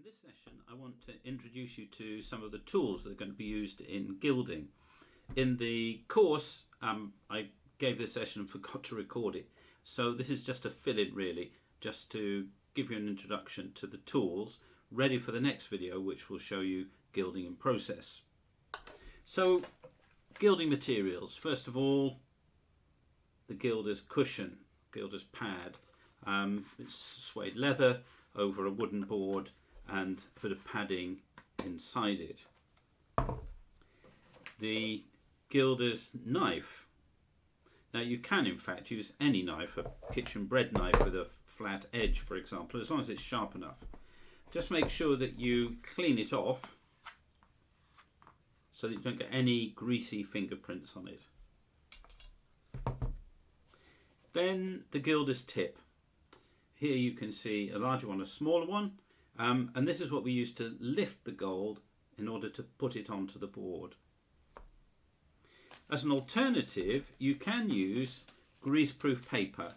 In this session I want to introduce you to some of the tools that are going to be used in gilding. In the course I gave this session and forgot to record it, so this is just a fill-in really, just to give you an introduction to the tools, ready for the next video which will show you gilding in process. So gilding materials, first of all, the gilder's cushion, gilder's pad. It's suede leather over a wooden board and a bit of padding inside it. The gilder's knife. Now you can in fact use any knife, a kitchen bread knife with a flat edge for example, as long as it's sharp enough. Just make sure that you clean it off so that you don't get any greasy fingerprints on it. Then the gilder's tip. Here you can see a larger one, a smaller one, and this is what we use to lift the gold in order to put it onto the board. As an alternative, you can use greaseproof paper,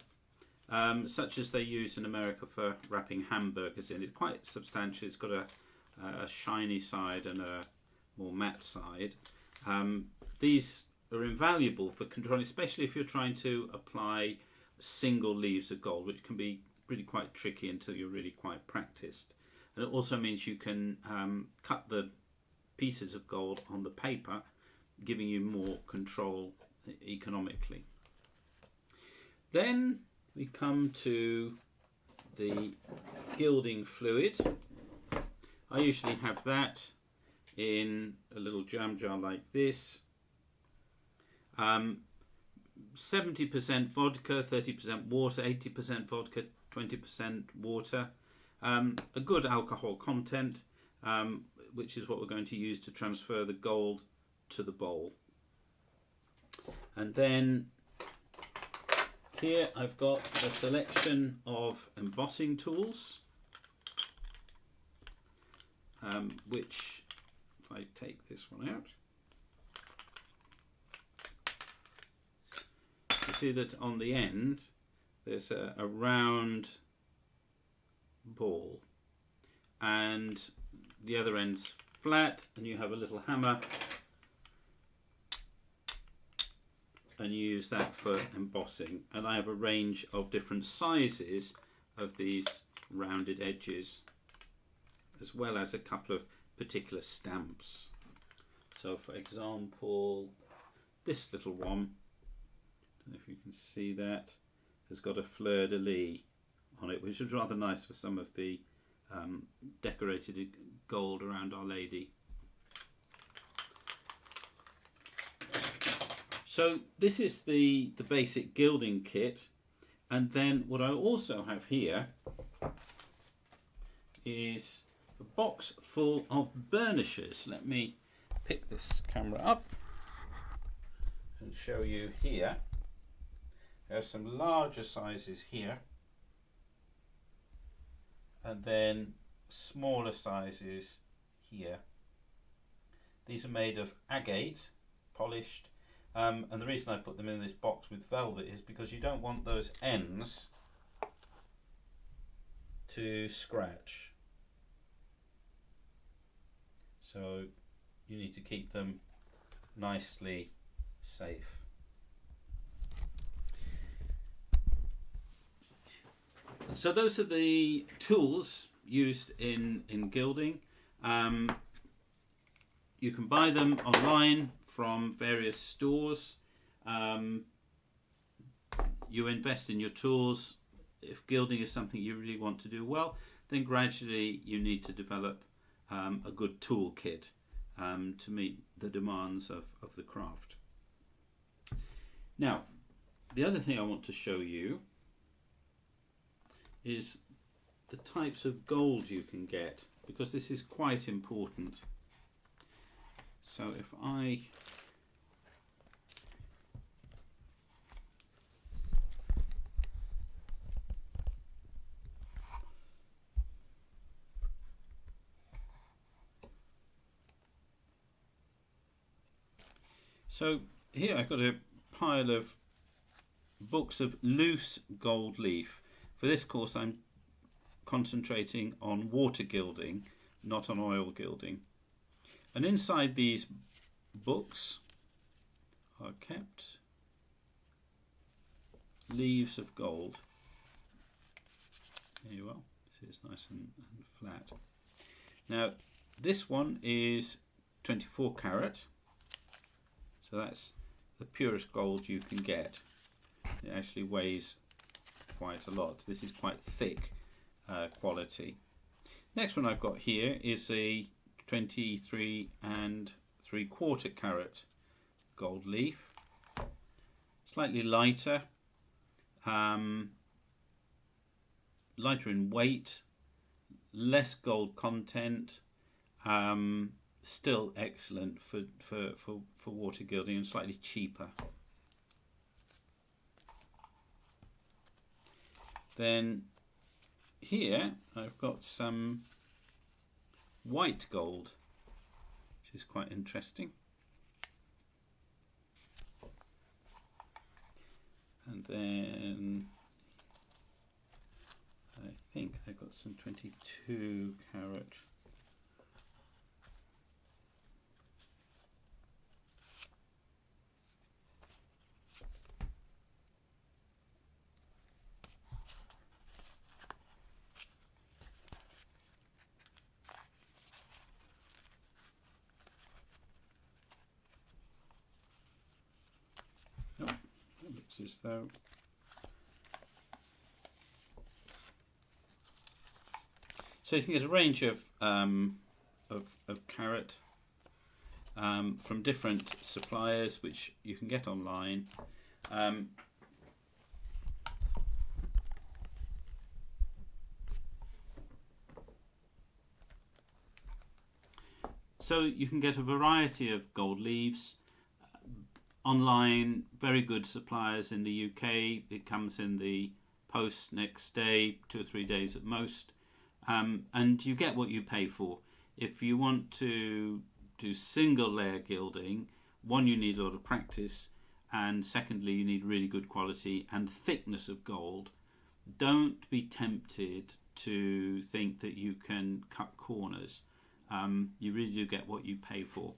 such as they use in America for wrapping hamburgers in. It's quite substantial. It's got a shiny side and a more matte side. These are invaluable for controlling, especially if you're trying to apply single leaves of gold, which can be really quite tricky until you're really quite practiced. And it also means you can cut the pieces of gold on the paper, giving you more control economically. Then we come to the gilding fluid. I usually have that in a little jam jar like this. 70% vodka, 30% water, 80% vodka, 20% water. A good alcohol content, which is what we're going to use to transfer the gold to the bowl. And then here I've got a selection of embossing tools, which, if I take this one out, you see that on the end there's a round ball and the other end's flat, and you have a little hammer and you use that for embossing. And I have a range of different sizes of these rounded edges, as well as a couple of particular stamps. So for example, this little one, I don't know if you can see that, has got a fleur-de-lis on it, which is rather nice for some of the decorated gold around Our Lady. So this is the basic gilding kit, and then what I also have here is a box full of burnishes. Let me pick this camera up and show you here. There are some larger sizes here, and then smaller sizes here. These are made of agate, polished, and the reason I put them in this box with velvet is because you don't want those ends to scratch. So you need to keep them nicely safe. So those are the tools used in gilding. You can buy them online from various stores. You invest in your tools. If gilding is something you really want to do well, then gradually you need to develop a good toolkit to meet the demands of the craft. Now, the other thing I want to show you is the types of gold you can get, because this is quite important. So if I So here I've got a pile of books of loose gold leaf. For this course I'm concentrating on water gilding, not on oil gilding. And inside these books are kept leaves of gold. There you are. See, it's nice and flat. Now this one is 24 carat, so that's the purest gold you can get. It actually weighs quite a lot. This is quite thick quality. Next one I've got here is a 23 3/4 carat gold leaf, slightly lighter, lighter in weight, less gold content, still excellent for water gilding, and slightly cheaper. Then here I've got some white gold, which is quite interesting. And then I think I've got some 22 carat. Oh, that looks as though so you can get a range of carat from different suppliers, which you can get online. So you can get a variety of gold leaves online, very good suppliers in the UK. It comes in the post next day, 2 or 3 days at most. And you get what you pay for. If you want to do single layer gilding, one, you need a lot of practice, and secondly, you need really good quality and thickness of gold. Don't be tempted to think that you can cut corners. You really do get what you pay for.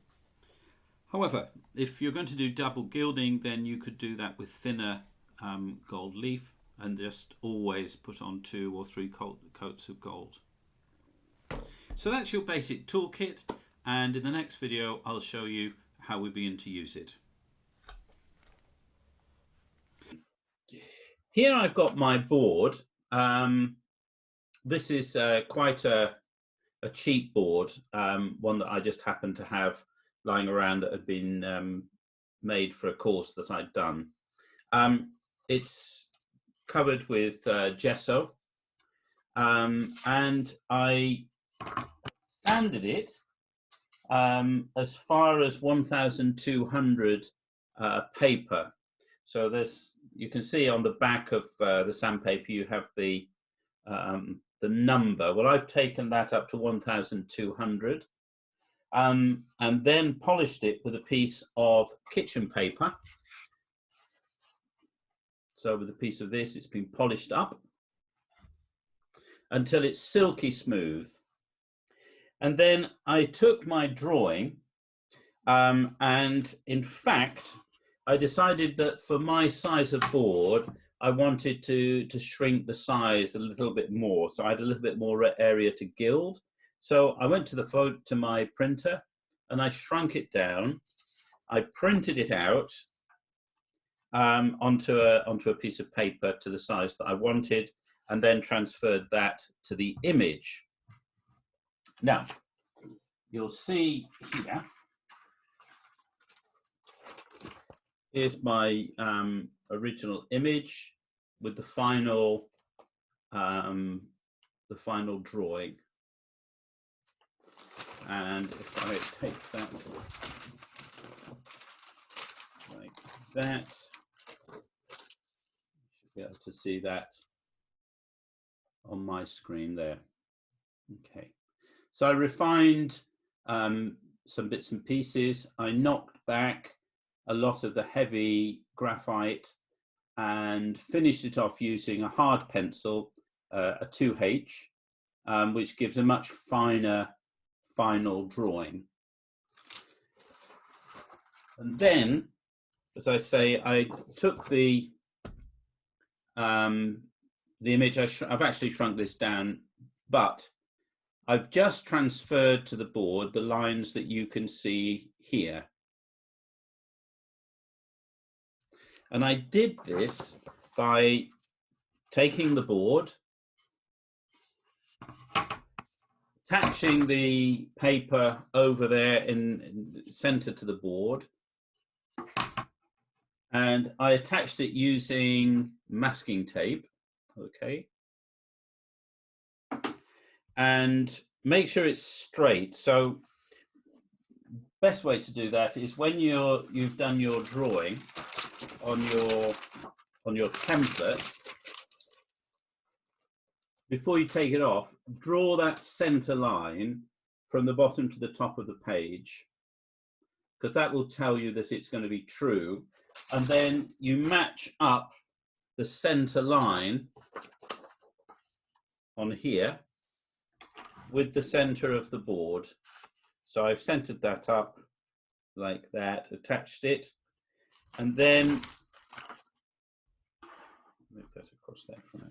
However, if you're going to do double gilding, then you could do that with thinner gold leaf, and just always put on 2 or 3 coats of gold. So that's your basic toolkit, and in the next video I'll show you how we begin to use it. Here I've got my board. This is quite a cheap board, one that I just happened to have lying around that had been made for a course that I'd done. It's covered with gesso, and I sanded it as far as 1200 paper. So this, you can see on the back of the sandpaper you have the number. Well, I've taken that up to 1200 and then polished it with a piece of kitchen paper. So with a piece of this, it's been polished up until it's silky smooth. And then I took my drawing and in fact, I decided that for my size of board, I wanted to shrink the size a little bit more. So I had a little bit more area to gild. So I went to my printer and I shrunk it down. I printed it out onto a piece of paper to the size that I wanted, and then transferred that to the image. Now, you'll see here is my original image with the final drawing. And if I take that like that, you should be able to see that on my screen there. Okay, so I refined some bits and pieces. I knocked back a lot of the heavy graphite and finished it off using a hard pencil, a 2H, which gives a much finer final drawing. And then, as I say, I took the image. I've actually shrunk this down, but I've just transferred to the board the lines that you can see here. And I did this by taking the board, attaching the paper over there in center to the board, and I attached it using masking tape, okay, and make sure it's straight. So best way to do that is when you've done your drawing on your template, before you take it off, draw that center line from the bottom to the top of the page, because that will tell you that it's going to be true. And then you match up the center line on here with the center of the board. So I've centered that up like that, attached it, and then move that across there for now.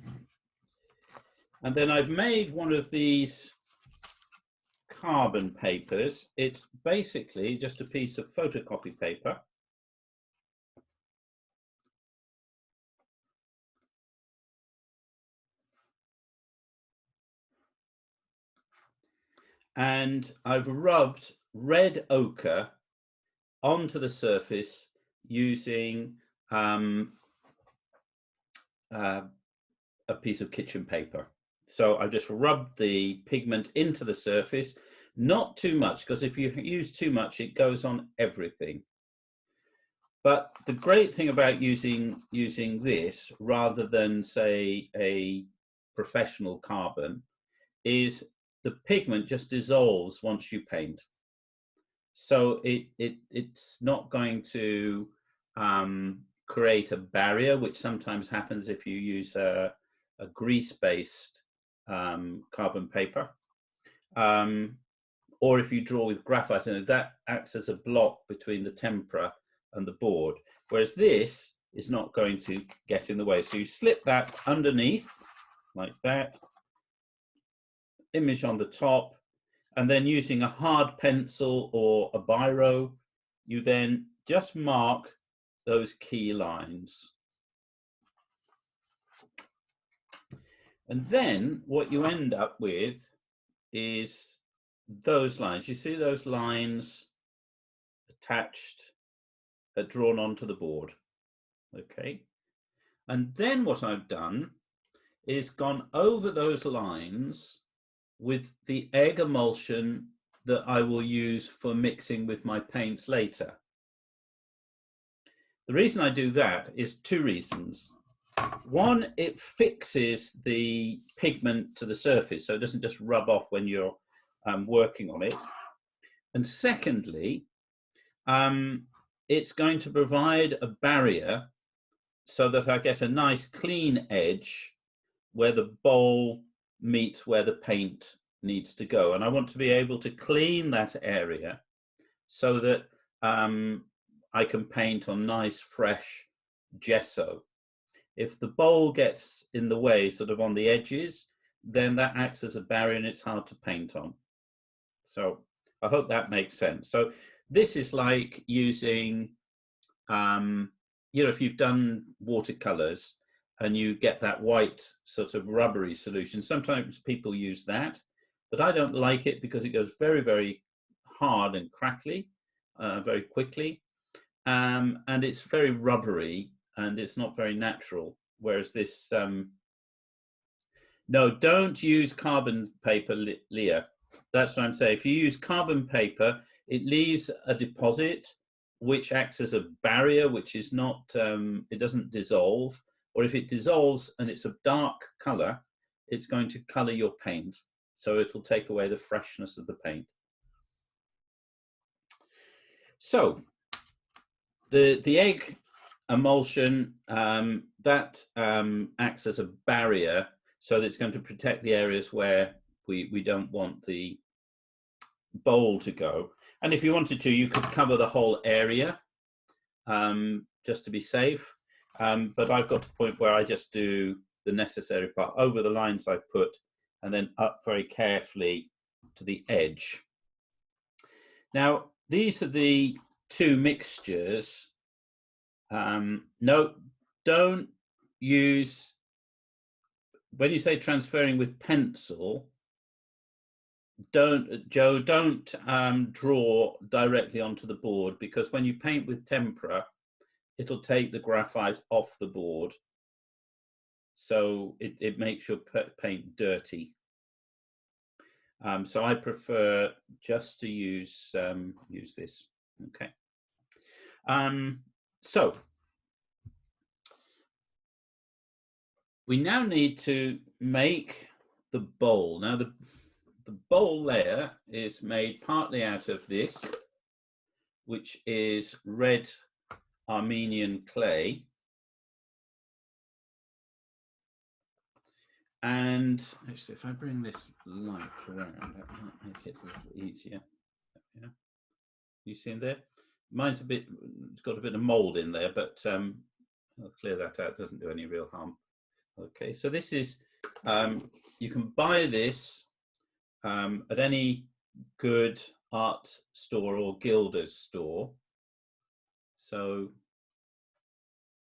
And then I've made one of these carbon papers. It's basically just a piece of photocopy paper. And I've rubbed red ochre onto the surface using a piece of kitchen paper. So I've just rubbed the pigment into the surface, not too much, because if you use too much, it goes on everything. But the great thing about using this rather than, say, a professional carbon is the pigment just dissolves once you paint. So it's not going to create a barrier, which sometimes happens if you use a grease-based carbon paper, or if you draw with graphite, and that acts as a block between the tempera and the board, whereas this is not going to get in the way. So you slip that underneath like that, image on the top, and then using a hard pencil or a biro, you then just mark those key lines. And then what you end up with is those lines. You see those lines attached, drawn onto the board, okay? And then what I've done is gone over those lines with the egg emulsion that I will use for mixing with my paints later. The reason I do that is two reasons. One, it fixes the pigment to the surface, so it doesn't just rub off when you're working on it. And secondly, it's going to provide a barrier so that I get a nice clean edge where the bowl meets where the paint needs to go. And I want to be able to clean that area so that I can paint on nice fresh gesso. If the bowl gets in the way, sort of on the edges, then that acts as a barrier and it's hard to paint on. So I hope that makes sense. So this is like using, if you've done watercolors and you get that white sort of rubbery solution, sometimes people use that, but I don't like it because it goes very, very hard and crackly very quickly. And it's very rubbery and it's not very natural. Whereas this, no, don't use carbon paper, Leah. That's what I'm saying. If you use carbon paper, it leaves a deposit which acts as a barrier, which is not, it doesn't dissolve. Or if it dissolves and it's a dark color, it's going to color your paint. So it'll take away the freshness of the paint. So the egg emulsion, that acts as a barrier, so that it's going to protect the areas where we don't want the bowl to go. And if you wanted to, you could cover the whole area just to be safe. But I've got to the point where I just do the necessary part over the lines I've put and then up very carefully to the edge. Now, these are the two mixtures. No, don't use, when you say transferring with pencil, don't draw directly onto the board, because when you paint with tempera, it'll take the graphite off the board. So it makes your paint dirty. So I prefer just to use this. Okay. So we now need to make the bowl. Now the bowl layer is made partly out of this, which is red Armenian clay. And actually, if I bring this light around, that might make it a little easier. Yeah. You see in there? Mine's it's got a bit of mold in there, but I'll clear that out. It doesn't do any real harm. Okay, so this is, you can buy this at any good art store or gilder's store. So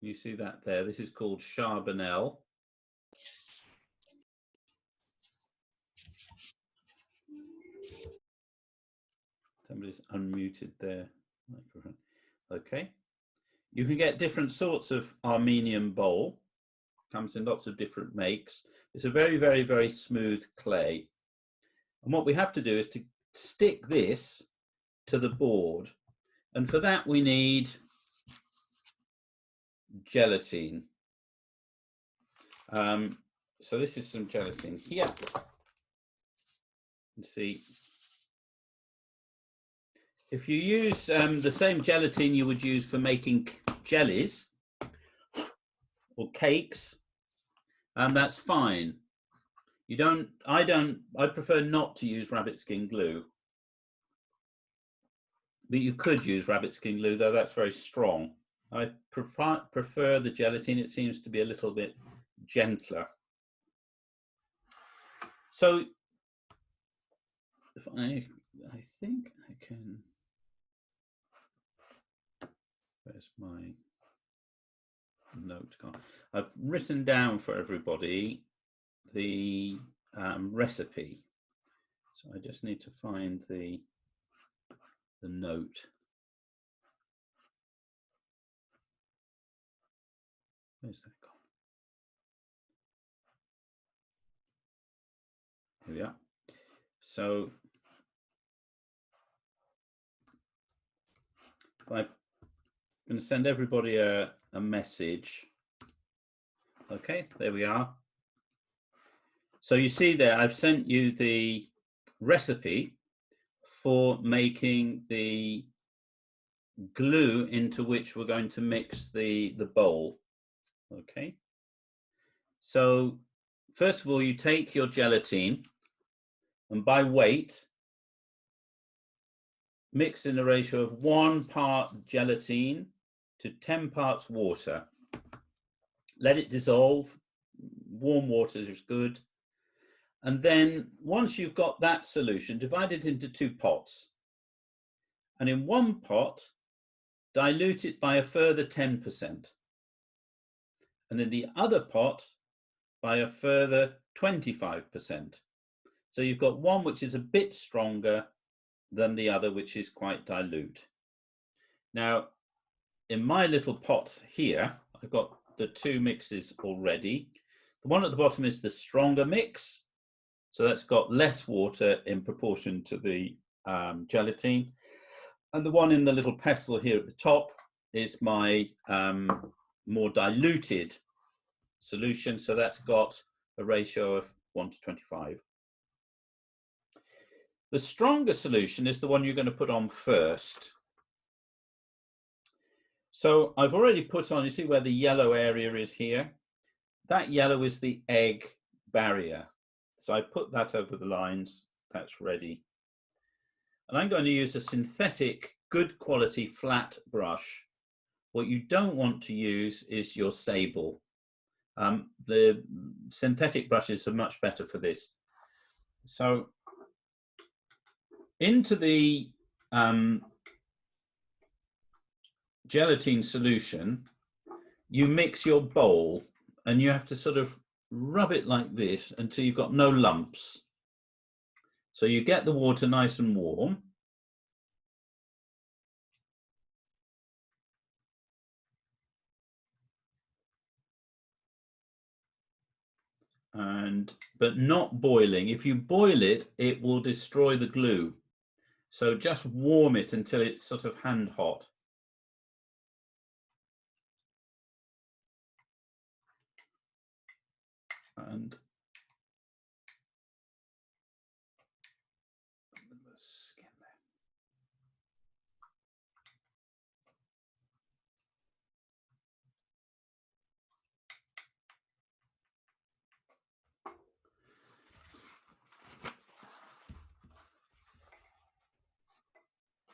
you see that there. This is called Charbonnel. Somebody's unmuted their microphone. Okay. You can get different sorts of Armenian bowl. Comes in lots of different makes. It's a very, very, very smooth clay. And what we have to do is to stick this to the board. And for that, we need gelatin. So this is some gelatin here. You see, if you use the same gelatin you would use for making jellies or cakes, that's fine. I prefer not to use rabbit skin glue. But you could use rabbit skin glue, though that's very strong. I prefer the gelatin. It seems to be a little bit gentler. So if I think I can, where's my note gone? I've written down for everybody the recipe. So I just need to find the note. Where's that gone? Here we are. So I'm going to send everybody a message. Okay, there we are. So you see there, I've sent you the recipe for making the glue into which we're going to mix the bowl. Okay. So first of all, you take your gelatin and by weight, mix in a ratio of 1 part gelatin to 10 parts water. Let it dissolve. Warm water is good. And then once you've got that solution, divide it into 2 pots. And in one pot, dilute it by a further 10%. And in the other pot, by a further 25%. So you've got one which is a bit stronger than the other, which is quite dilute. Now, in my little pot here, I've got the 2 mixes already. The one at the bottom is the stronger mix. So that's got less water in proportion to the gelatin. And the one in the little pestle here at the top is my more diluted solution. So that's got a ratio of 1 to 25. The stronger solution is the one you're going to put on first. So I've already put on, you see where the yellow area is here? That yellow is the egg barrier. So I put that over the lines, that's ready. And I'm going to use a synthetic, good quality flat brush. What you don't want to use is your sable. The synthetic brushes are much better for this. So into the gelatin solution, you mix your bowl, and you have to sort of rub it like this until you've got no lumps. So you get the water nice and warm. But not boiling. If you boil it, it will destroy the glue. So just warm it until it's sort of hand hot. And skin there.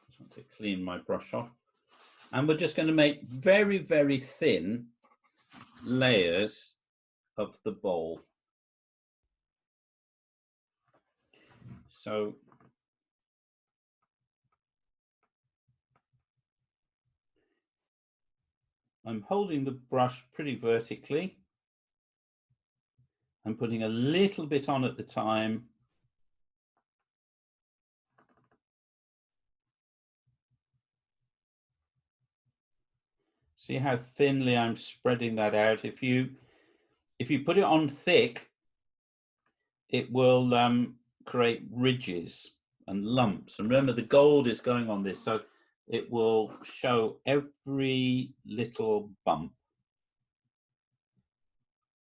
Just want to clean my brush off. And we're just going to make very, very thin layers of the bowl. So I'm holding the brush pretty vertically. I'm putting a little bit on at the time. See how thinly I'm spreading that out. If you put it on thick, it will create ridges and lumps. And remember, the gold is going on this, so it will show every little bump.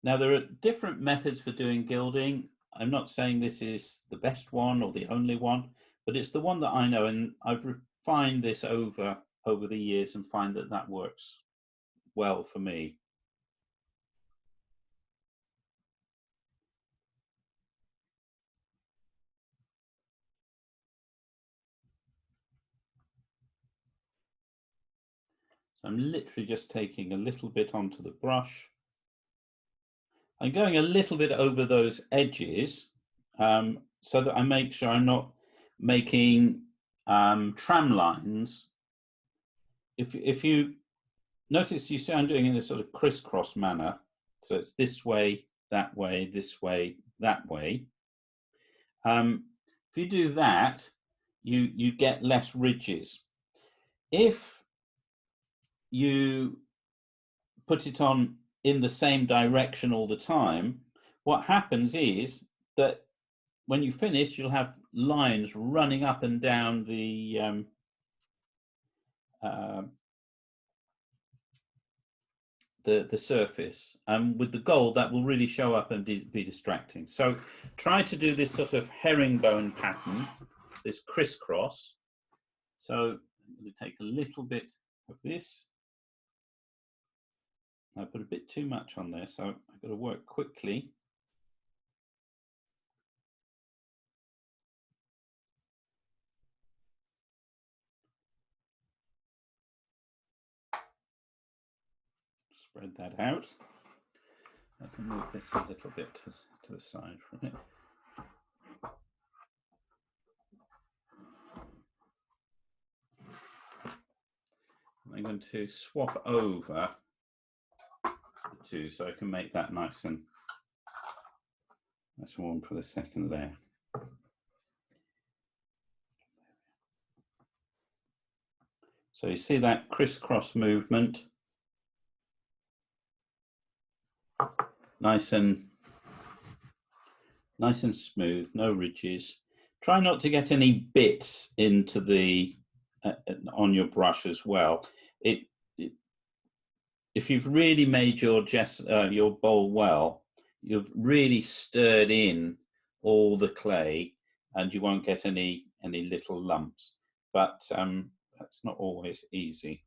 Now, there are different methods for doing gilding. I'm not saying this is the best one or the only one, but it's the one that I know, and I've refined this over the years and find that that works well for me. So I'm literally just taking a little bit onto the brush. I'm going a little bit over those edges so that I make sure I'm not making tram lines. If you notice, you see I'm doing it in a sort of crisscross manner. So it's this way, that way, this way, that way. If you do that, you get less ridges. If you put it on in the same direction all the time, what happens is that when you finish, you'll have lines running up and down the surface. And with the gold, that will really show up and be distracting. So try to do this sort of herringbone pattern, this crisscross. So I'm going to take a little bit of this. I put a bit too much on there, so I've got to work quickly. Spread that out. I can move this a little bit to the side from it. I'm going to swap over the two so I can make that nice and warm for the second layer. So you see that crisscross movement, nice and smooth, no ridges. Try not to get any bits into the on your brush as well. If you've really made your bowl well, you've really stirred in all the clay, and you won't get any little lumps. But that's not always easy.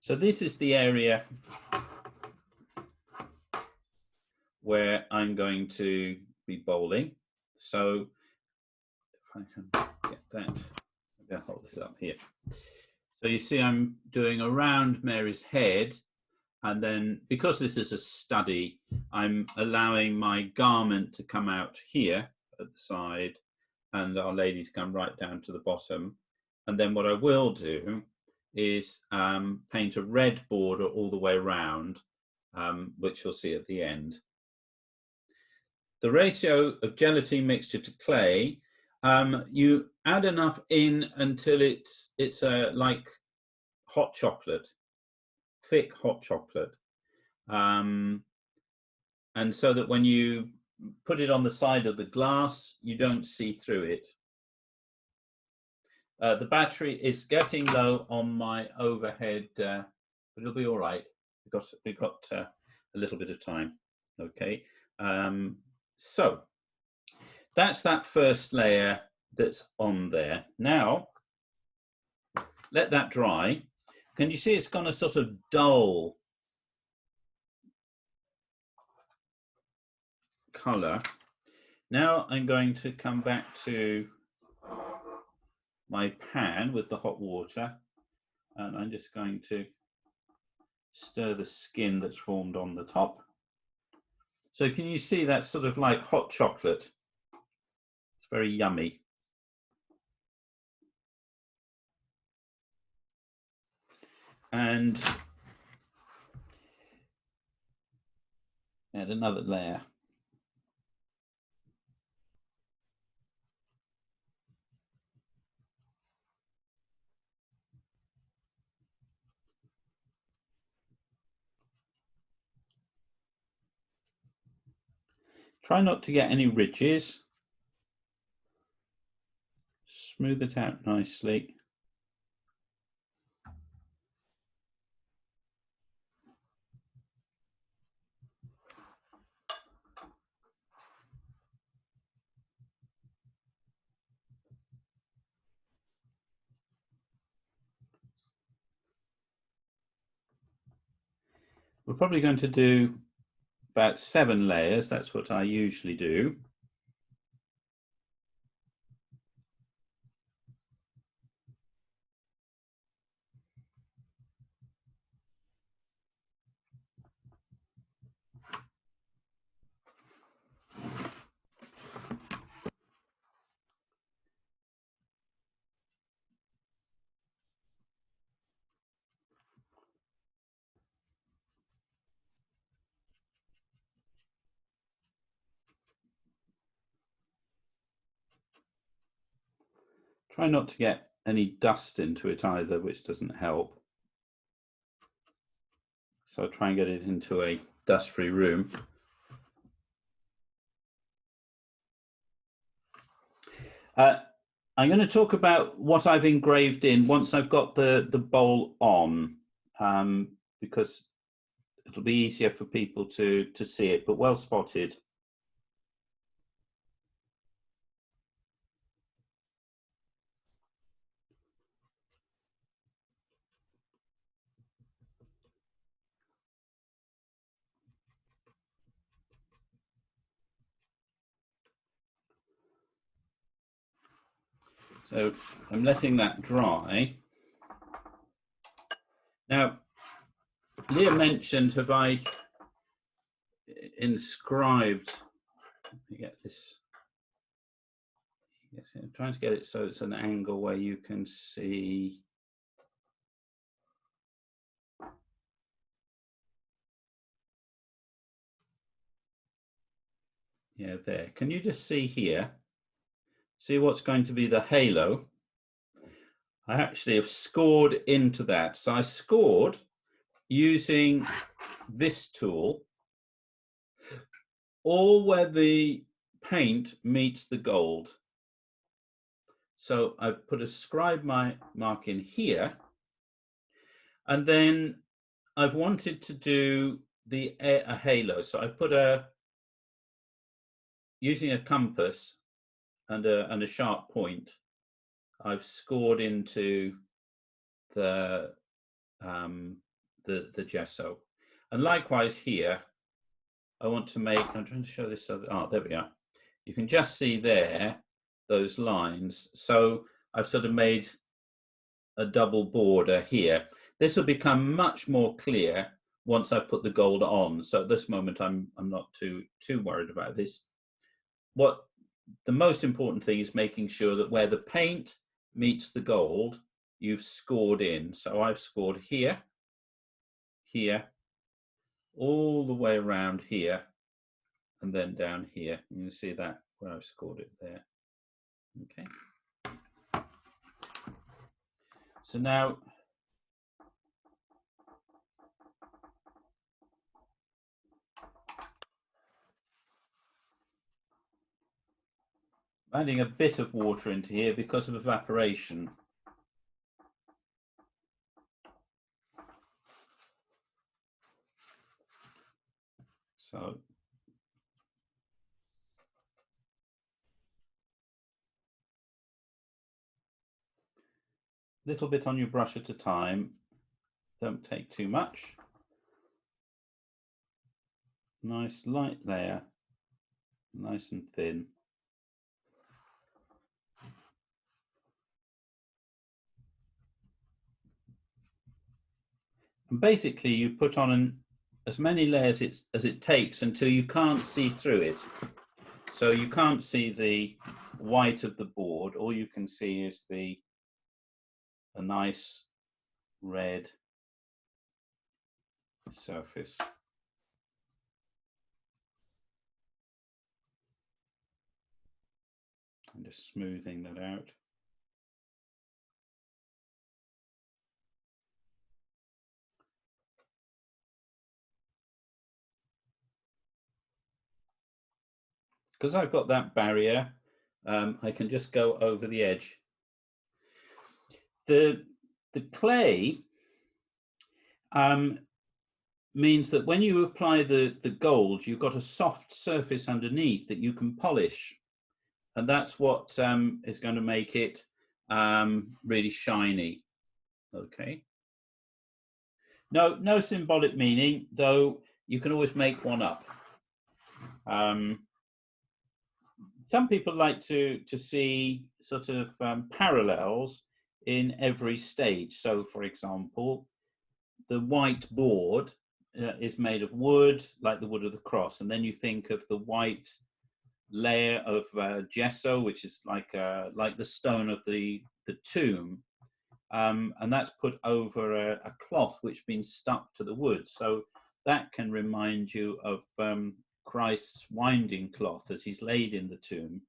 So this is the area where I'm going to be bowling. So if I can get that, I'm going to hold this up here. So you see I'm doing around Mary's head, and then because this is a study, I'm allowing my garment to come out here at the side, and Our Lady's come right down to the bottom. And then what I will do is paint a red border all the way around, which you'll see at the end. The ratio of gelatin mixture to clay, you add enough in until it's like hot chocolate, thick hot chocolate, and so that when you put it on the side of the glass, you don't see through it. The battery is getting low on my overhead, but it'll be all right. We've got a little bit of time. Okay, so that's that first layer that's on there. Now, let that dry. Can you see it's gone a sort of dull color? Now I'm going to come back to my pan with the hot water, and I'm just going to stir the skin that's formed on the top. So can you see that's sort of like hot chocolate? It's very yummy. And add another layer. Try not to get any ridges. Smooth it out nicely. We're probably going to do about 7 layers. That's what I usually do. Try not to get any dust into it either, which doesn't help. So I'll try and get it into a dust-free room. I'm going to talk about what I've engraved in once I've got the bowl on, because it'll be easier for people to see it, but well spotted. So I'm letting that dry. Now, Leah mentioned, have I inscribed, let me get this, yes, I'm trying to get it so it's an angle where you can see. Yeah, there. Can you just see here? See what's going to be the halo? I actually have scored into that. So I scored using this tool, all where the paint meets the gold. So I've put a scribe mark in here, and then I've wanted to do a halo. So I put using a compass and a sharp point, I've scored into the gesso, and likewise here I want to make, I'm trying to show this, oh, there we are. You can just see there, those lines. So I've sort of made a double border here. This will become much more clear once I put the gold on. So at this moment, I'm not too worried about this. What the most important thing is making sure that where the paint meets the gold, you've scored in. So I've scored here, here, all the way around here, and then down here. You can see that where I've scored it there. Okay. So now adding a bit of water into here because of evaporation. So a little bit on your brush at a time. Don't take too much. Nice light layer, nice and thin. And basically you put on as many layers as it takes until you can't see through it. So you can't see the white of the board. All you can see is a nice red surface. I'm just smoothing that out. Because I've got that barrier, I can just go over the edge. The clay means that when you apply the gold, you've got a soft surface underneath that you can polish. And that's what is going to make it really shiny. Okay. No symbolic meaning, though you can always make one up. Some people like to see sort of parallels in every stage. So, for example, the white board is made of wood, like the wood of the cross, and then you think of the white layer of gesso, which is like the stone of the tomb, and that's put over a cloth which has been stuck to the wood. So that can remind you of Christ's winding cloth as he's laid in the tomb.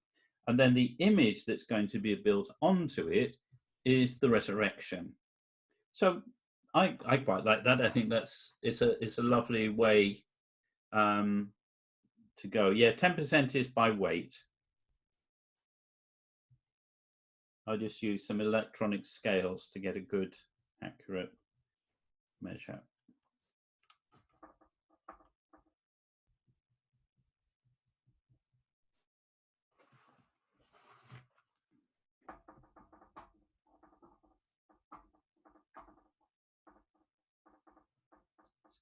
And then the image that's going to be built onto it is the resurrection. So I quite like that. I think it's a lovely way to go. Yeah, 10% is by weight. I just use some electronic scales to get a good, accurate measure.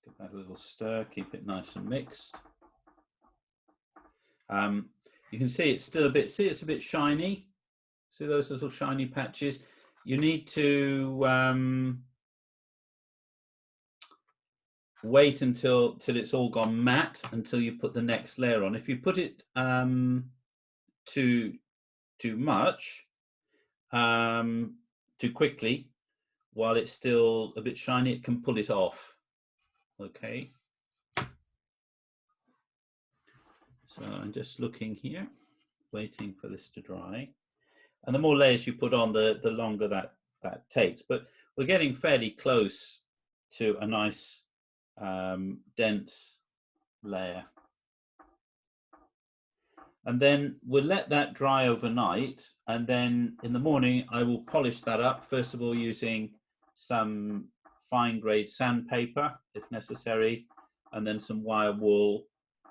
Give that a little stir, keep it nice and mixed. You can see it's still a bit, it's a bit shiny. See those little shiny patches? You need to wait until it's all gone matte until you put the next layer on. If you put it too much, too quickly, while it's still a bit shiny, it can pull it off. Okay. So I'm just looking here, waiting for this to dry. And the more layers you put on, the longer that takes. But we're getting fairly close to a nice dense layer. And then we'll let that dry overnight. And then in the morning, I will polish that up, first of all, using some fine grade sandpaper, if necessary, and then some wire wool,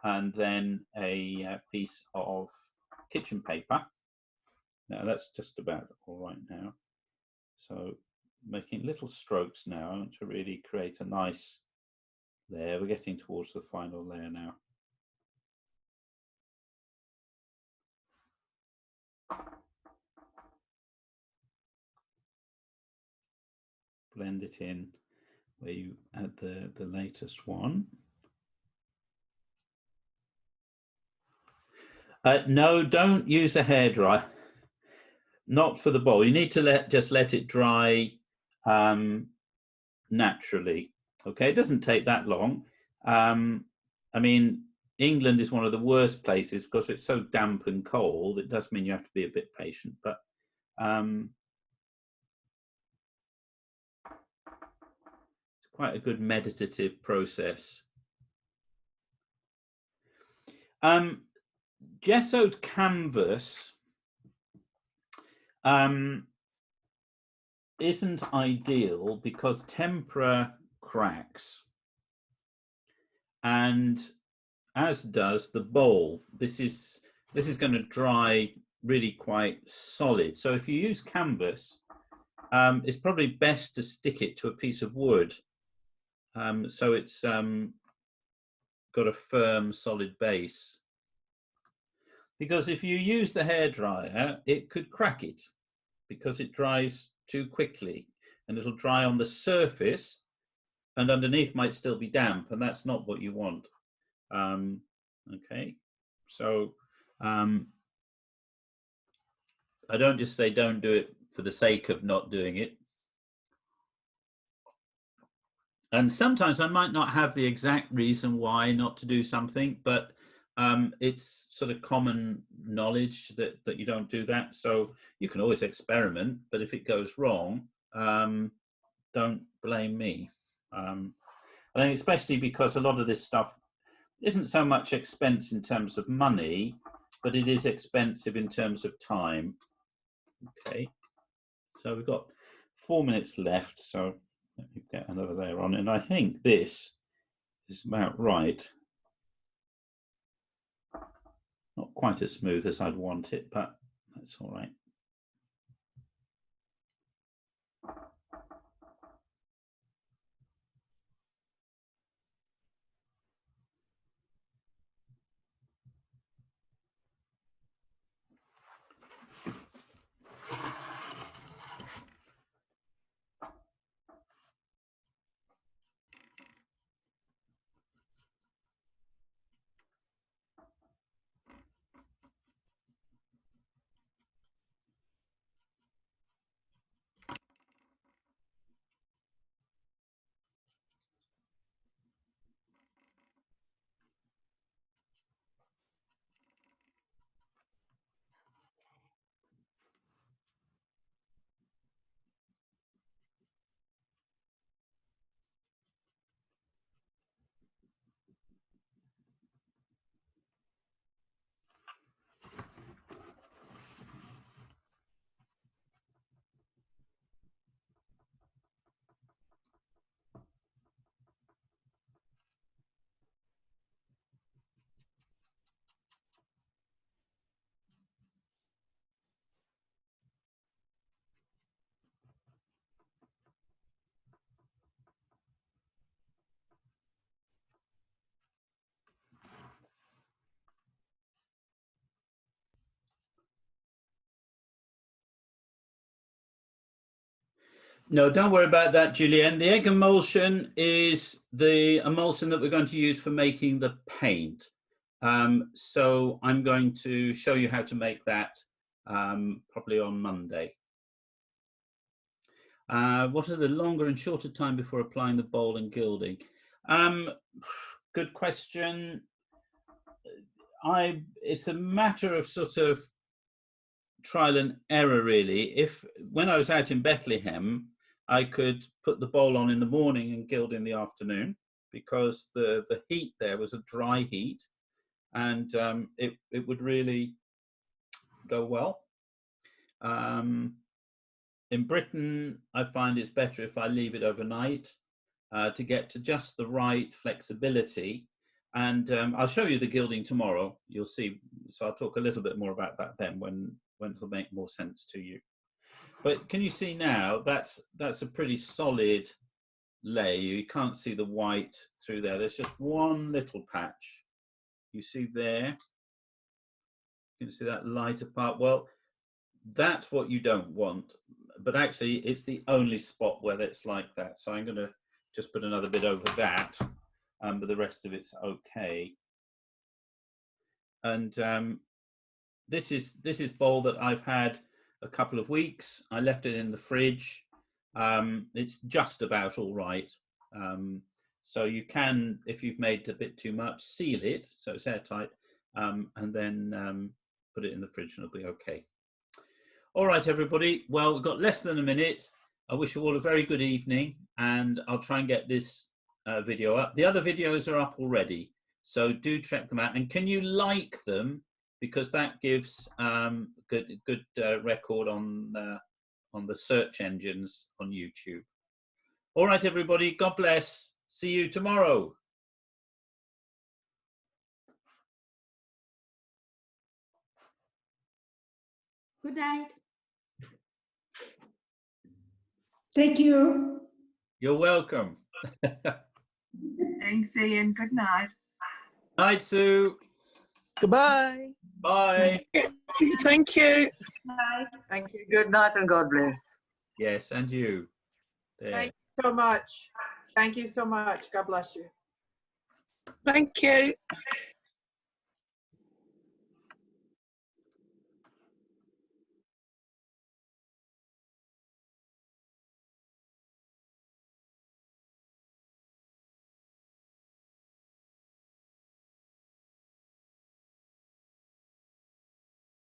and then a piece of kitchen paper. Now that's just about all right now. So making little strokes now to really create a nice layer. We're getting towards the final layer now. blend it in where you add the latest one. No, don't use a hairdryer. Not for the bowl. You need to just let it dry naturally. Okay, it doesn't take that long. I mean, England is one of the worst places because it's so damp and cold. It does mean you have to be a bit patient, but it's quite a good meditative process. Gessoed canvas isn't ideal because tempera cracks, and as does the bowl. This is going to dry really quite solid. So if you use canvas, it's probably best to stick it to a piece of wood, so it's got a firm, solid base. Because if you use the hairdryer, it could crack it because it dries too quickly, and it'll dry on the surface, and underneath might still be damp, and that's not what you want. Okay, so I don't just say don't do it for the sake of not doing it. And sometimes I might not have the exact reason why not to do something, but it's sort of common knowledge that you don't do that. So you can always experiment, but if it goes wrong, don't blame me. I think especially because a lot of this stuff isn't so much expense in terms of money, but it is expensive in terms of time. Okay, so we've got 4 minutes left, so let me get another layer on, and I think this is about right. Not quite as smooth as I'd want it, but that's all right. No, don't worry about that, Julienne. The egg emulsion is the emulsion that we're going to use for making the paint. So I'm going to show you how to make that probably on Monday. What are the longer and shorter time before applying the bowl and gilding? Good question. It's a matter of sort of trial and error, really. When I was out in Bethlehem, I could put the bowl on in the morning and gild in the afternoon because the heat there was a dry heat, and it would really go well. In Britain, I find it's better if I leave it overnight to get to just the right flexibility. And I'll show you the gilding tomorrow. You'll see. So I'll talk a little bit more about that then when it'll make more sense to you. But can you see now, that's a pretty solid layer. You can't see the white through there. There's just one little patch. You see there? You can see that lighter part. Well, that's what you don't want. but actually it's the only spot where it's like that. So I'm going to just put another bit over that, but the rest of it's okay. And this is bowl that I've had a couple of weeks. I left it in the fridge. It's just about all right. So you can, if you've made a bit too much, seal it so it's airtight, and then put it in the fridge and it'll be okay. All right, everybody. Well, we've got less than a minute. I wish you all a very good evening, and I'll try and get this video up. The other videos are up already, so do check them out. And can you like them, because that gives good record on the search engines on YouTube. All right, everybody. God bless. See you tomorrow. Good night. Thank you. You're welcome. Thanks, Ian. Good night. Night, Sue. Goodbye. Bye. Thank you. Bye. Thank you. Good night and God bless. Yes, and you. There. Thank you so much. Thank you so much. God bless you. Thank you.